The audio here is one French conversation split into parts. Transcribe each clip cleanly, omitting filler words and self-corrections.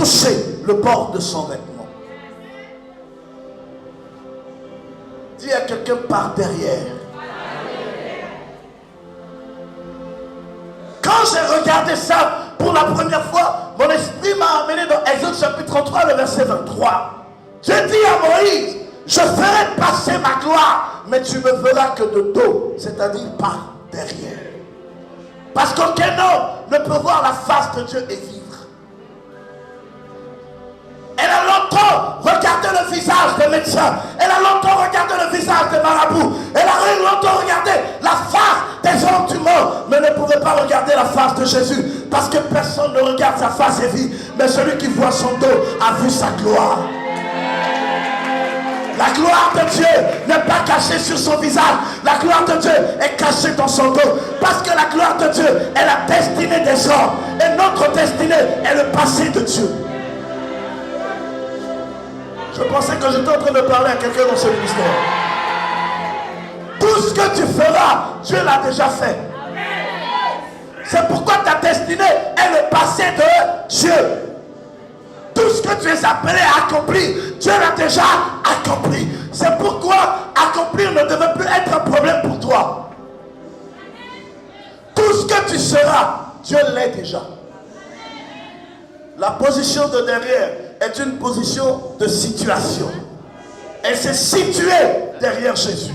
toucher le bord de son vêtement. Dis à quelqu'un par derrière. Quand j'ai regardé ça pour la première fois, mon esprit m'a amené dans Exode chapitre 33, le verset 23. J'ai dit à Moïse, je ferai passer ma gloire, mais tu me verras que de dos, c'est-à-dire par derrière. Parce qu'aucun homme ne peut voir la face de Dieu et vivre. Elle a longtemps regardé le visage des médecins. Elle a longtemps regardé le visage des marabouts. Elle a longtemps regardé la face des hommes du monde, mais ne pouvait pas regarder la face de Jésus. Parce que personne ne regarde sa face et vit. Mais celui qui voit son dos a vu sa gloire. La gloire de Dieu n'est pas cachée sur son visage. La gloire de Dieu est cachée dans son dos. Parce que la gloire de Dieu est la destinée des hommes. Et notre destinée est le passé de Dieu. Je pensais que j'étais en train de parler à quelqu'un dans ce ministère. Tout ce que tu feras, Dieu l'a déjà fait. C'est pourquoi ta destinée est le passé de Dieu. Tout ce que tu es appelé à accomplir, Dieu l'a déjà accompli. C'est pourquoi accomplir ne devait plus être un problème pour toi. Tout ce que tu seras, Dieu l'est déjà. La position de derrière est une position de situation. Elle s'est située derrière Jésus.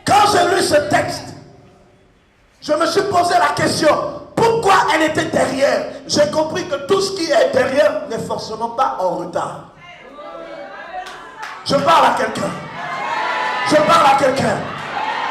Quand j'ai lu ce texte, je me suis posé la question, pourquoi elle était derrière? J'ai compris que tout ce qui est derrière n'est forcément pas en retard. Je parle à quelqu'un. Je parle à quelqu'un.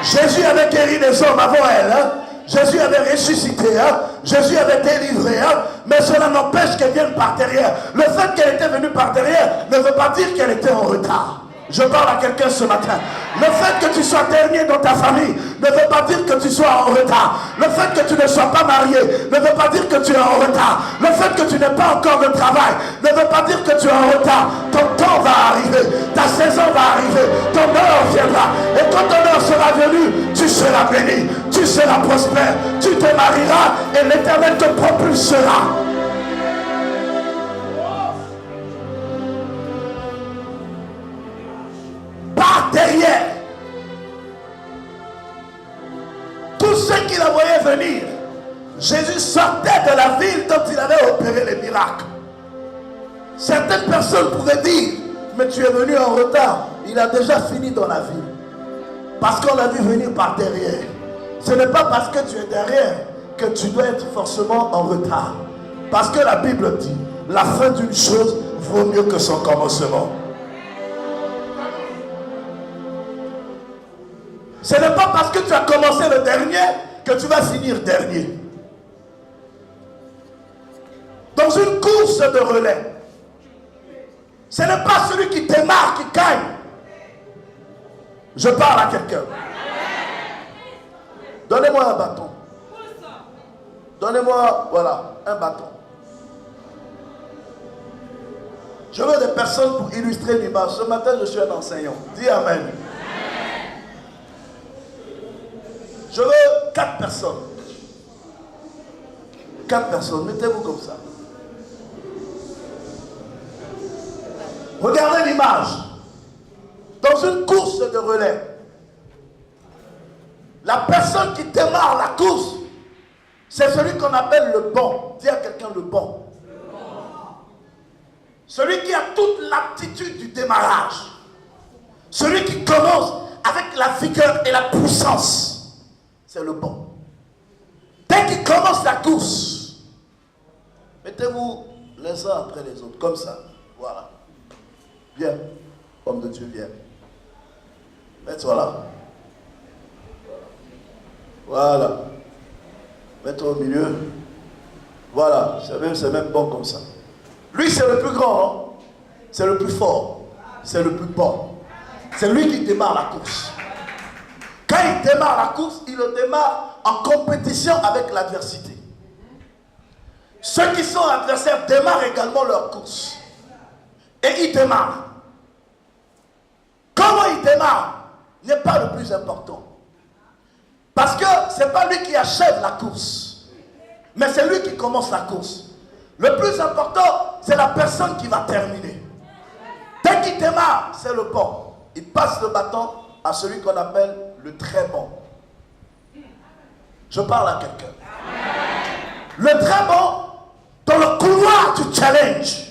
Jésus avait guéri les hommes avant elle. Hein? Jésus avait ressuscité. Hein? Jésus avait délivré. Hein? Mais cela n'empêche qu'elle vienne par derrière. Le fait qu'elle était venue par derrière ne veut pas dire qu'elle était en retard. Je parle à quelqu'un ce matin. Le fait que tu sois dernier dans ta famille ne veut pas dire que tu sois en retard. Le fait que tu ne sois pas marié ne veut pas dire que tu es en retard. Le fait que tu n'aies pas encore de travail ne veut pas dire que tu es en retard. Ton temps va arriver. Ta saison va arriver. Ton heure viendra. Et quand ton heure sera venue, tu seras béni. Tu seras prospère. Tu te marieras et l'Éternel te propulsera. Par derrière, tous ceux qui la voyaient venir, Jésus sortait de la ville dont il avait opéré les miracles. Certaines personnes pouvaient dire, mais tu es venu en retard. Il a déjà fini dans la ville. Parce qu'on l'a vu venir par derrière. Ce n'est pas parce que tu es derrière que tu dois être forcément en retard. Parce que la Bible dit, la fin d'une chose vaut mieux que son commencement. Ce n'est pas parce que tu as commencé le dernier que tu vas finir dernier. Dans une course de relais, ce n'est pas celui qui démarre qui gagne. Je parle à quelqu'un. Donnez-moi un bâton. Donnez-moi, voilà, un bâton. Je veux des personnes pour illustrer l'image. Ce matin, je suis un enseignant. Dis Amen. Je veux 4 personnes. 4 personnes. Mettez-vous comme ça. Regardez l'image. Dans une course de relais, la personne qui démarre la course, c'est celui qu'on appelle le bon. Dis à quelqu'un le bon. Celui qui a toute l'aptitude du démarrage. Celui qui commence avec la vigueur et la puissance. C'est le bon. Dès qu'il commence la course, mettez-vous les uns après les autres, comme ça. Voilà. Viens, homme de Dieu, viens. Mets-toi là. Voilà. Mets-toi au milieu. Voilà, c'est même bon comme ça. Lui, c'est le plus grand, hein? C'est le plus fort, c'est le plus bon. C'est lui qui démarre la course. Quand il démarre la course, il le démarre en compétition avec l'adversité. Ceux qui sont adversaires démarrent également leur course. Et ils démarrent. Comment il démarre n'est pas le plus important. Parce que ce n'est pas lui qui achève la course. Mais c'est lui qui commence la course. Le plus important, c'est la personne qui va terminer. Dès qu'il démarre, c'est le bon. Il passe le bâton à celui qu'on appelle le très bon. Je parle à quelqu'un. Le très bon, dans le couloir du challenge,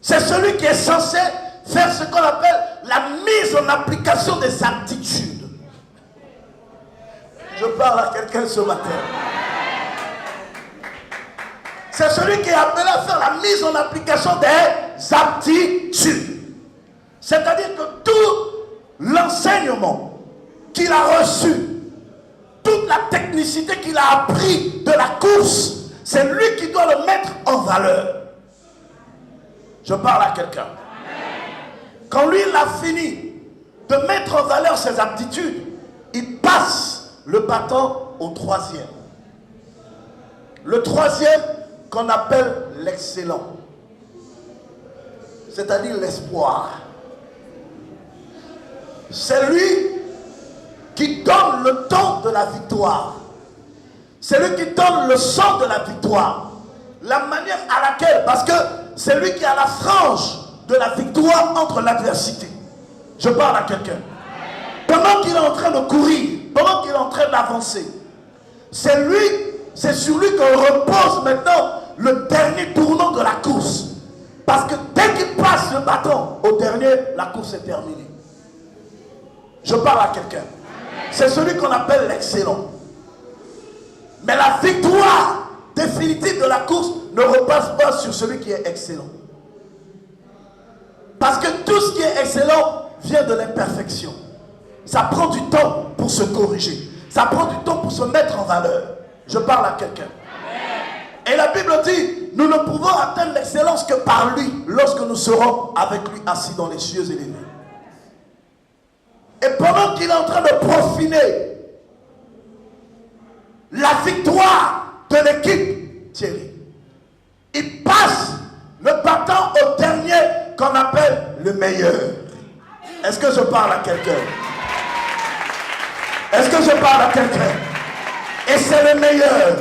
c'est celui qui est censé faire ce qu'on appelle la mise en application des aptitudes. Je parle à quelqu'un ce matin. C'est celui qui est appelé à faire la mise en application des aptitudes. C'est-à-dire que tout l'enseignement qu'il a reçu, toute la technicité qu'il a appris de la course, c'est lui qui doit le mettre en valeur. Je parle à quelqu'un. Quand lui, il a fini de mettre en valeur ses aptitudes, il passe le bâton au troisième. Le troisième qu'on appelle l'excellent. C'est-à-dire l'espoir. C'est lui qui donne le ton de la victoire. C'est lui qui donne le son de la victoire. La manière à laquelle, parce que c'est lui qui a la frange de la victoire entre l'adversité. Je parle à quelqu'un. Pendant qu'il est en train de courir, pendant qu'il est en train d'avancer, c'est sur lui que repose maintenant le dernier tournant de la course. Parce que dès qu'il passe le bâton au dernier, la course est terminée. Je parle à quelqu'un. C'est celui qu'on appelle l'excellent. Mais la victoire définitive de la course ne repasse pas sur celui qui est excellent. Parce que tout ce qui est excellent vient de l'imperfection. Ça prend du temps pour se corriger. Ça prend du temps pour se mettre en valeur. Je parle à quelqu'un. Et la Bible dit, nous ne pouvons atteindre l'excellence que par lui, lorsque nous serons avec lui assis dans les cieux élevés. Et pendant qu'il est en train de profiner la victoire de l'équipe, Thierry, il passe le bâton au dernier qu'on appelle le meilleur. Est-ce que je parle à quelqu'un? Est-ce que je parle à quelqu'un? Et c'est le meilleur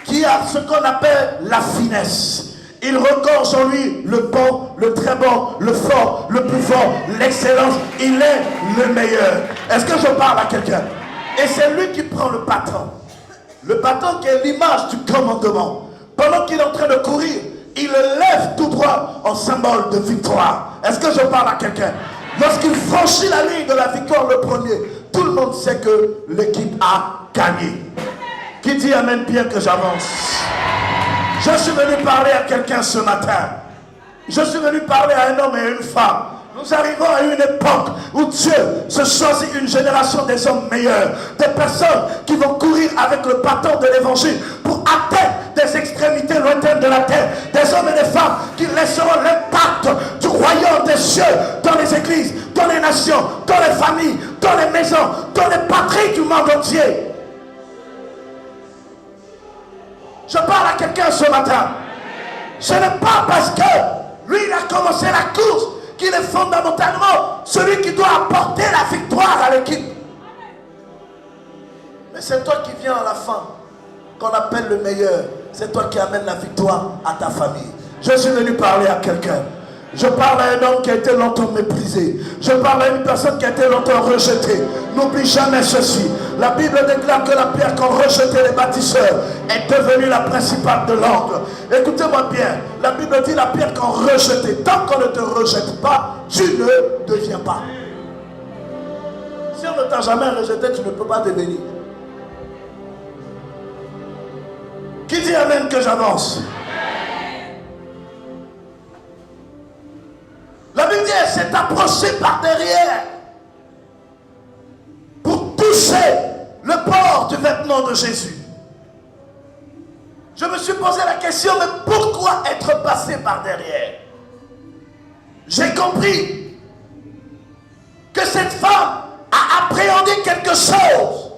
qui a ce qu'on appelle la finesse. Il regorge en lui le bon, le très bon, le fort, le plus fort, l'excellence. Il est le meilleur. Est-ce que je parle à quelqu'un? Et c'est lui qui prend le bâton. Le bâton qui est l'image du commandement. Pendant qu'il est en train de courir, il le lève tout droit en symbole de victoire. Est-ce que je parle à quelqu'un? Lorsqu'il franchit la ligne de la victoire le premier, tout le monde sait que l'équipe a gagné. Qui dit amen bien que j'avance? Je suis venu parler à quelqu'un ce matin. Je suis venu parler à un homme et à une femme. Nous arrivons à une époque où Dieu se choisit une génération des hommes meilleurs. Des personnes qui vont courir avec le bâton de l'évangile pour atteindre des extrémités lointaines de la terre. Des hommes et des femmes qui laisseront l'impact du royaume des cieux dans les églises, dans les nations, dans les familles, dans les maisons, dans les patries du monde entier. Je parle à quelqu'un ce matin. Ce n'est pas parce que lui il a commencé la course qu'il est fondamentalement celui qui doit apporter la victoire à l'équipe. Mais c'est toi qui viens à la fin, qu'on appelle le meilleur. C'est toi qui amène la victoire à ta famille. Je suis venu parler à quelqu'un. Je parle à un homme qui a été longtemps méprisé. Je parle à une personne qui a été longtemps rejetée. N'oublie jamais ceci. La Bible déclare que la pierre qu'ont rejetée les bâtisseurs est devenue la principale de l'angle. Écoutez-moi bien. La Bible dit la pierre qu'ont rejetée. Tant qu'on ne te rejette pas, tu ne deviens pas. Si on ne t'a jamais rejeté, tu ne peux pas devenir. Qui dit amen que j'avance? La Bible dit qu'elle s'est approchée par derrière pour toucher le bord du vêtement de Jésus. Je me suis posé la question, mais pourquoi être passé par derrière? J'ai compris que cette femme a appréhendé quelque chose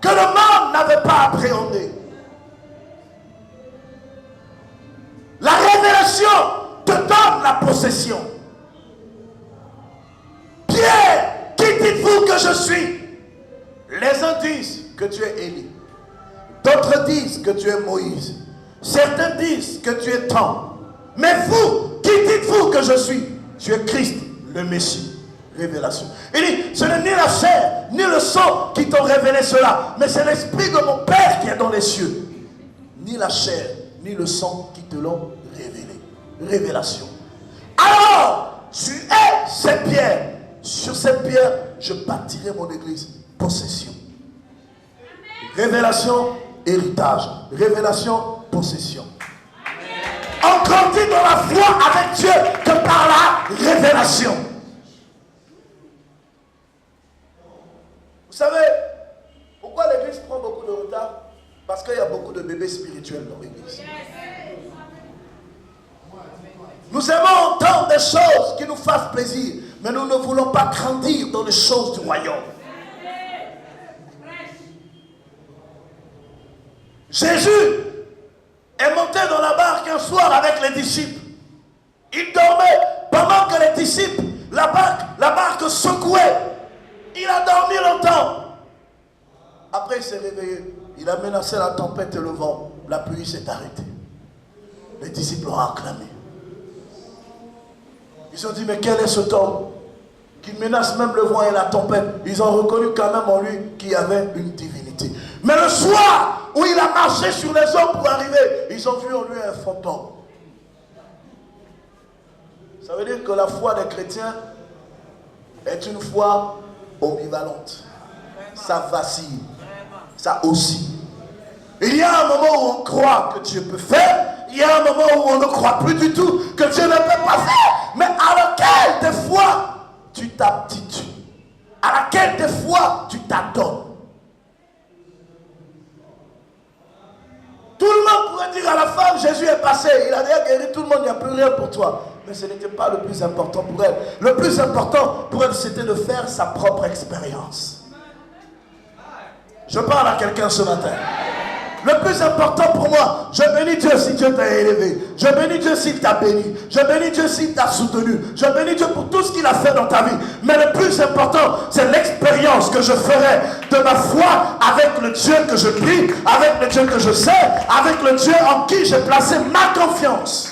que le monde n'avait pas appréhendé. La révélation te donne la possession. Pierre, qui dites-vous que je suis? Les uns disent que tu es Élie. D'autres disent que tu es Moïse. Certains disent que tu es tant. Mais vous, qui dites-vous que je suis? Tu es Christ, le Messie. Révélation. Il dit, ce n'est ni la chair, ni le sang qui t'ont révélé cela, mais c'est l'esprit de mon Père qui est dans les cieux. Ni la chair, ni le sang qui te l'ont révélé. Révélation. Alors, tu es cette pierre. Sur cette pierre, je bâtirai mon église. Possession. Révélation, héritage. Révélation, possession. On grandit dans la foi avec Dieu que par la révélation. Vous savez, pourquoi l'église prend beaucoup de retard? Parce qu'il y a beaucoup de bébés spirituels dans l'église. Nous aimons entendre des choses qui nous fassent plaisir, mais nous ne voulons pas grandir dans les choses du royaume. Jésus est monté dans la barque un soir avec les disciples. Il dormait pendant que les disciples, la barque secouait. Il a dormi longtemps. Après il s'est réveillé. Il a menacé la tempête et le vent. La pluie s'est arrêtée. Les disciples ont acclamé. Ils ont dit, mais quel est cet homme qui menace même le vent et la tempête? Ils ont reconnu quand même en lui qu'il y avait une divinité. Mais le soir où il a marché sur les eaux pour arriver, ils ont vu en lui un fantôme. Ça veut dire que la foi des chrétiens est une foi ambivalente. Ça vacille. Ça oscille. Il y a un moment où on croit que Dieu peut faire. Il y a un moment où on ne croit plus du tout que Dieu ne peut pas faire. Mais à laquelle des fois tu t'aptitues. À laquelle des fois tu t'adonnes. Tout le monde pourrait dire à la femme, Jésus est passé. Il a déjà guéri tout le monde, il n'y a plus rien pour toi. Mais ce n'était pas le plus important pour elle. Le plus important pour elle, c'était de faire sa propre expérience. Je parle à quelqu'un ce matin. Le plus important pour moi, je bénis Dieu si Dieu t'a élevé. Je bénis Dieu s'il t'a béni. Je bénis Dieu s'il t'a soutenu. Je bénis Dieu pour tout ce qu'il a fait dans ta vie. Mais le plus important, c'est l'expérience que je ferai de ma foi avec le Dieu que je prie, avec le Dieu que je sais, avec le Dieu en qui j'ai placé ma confiance.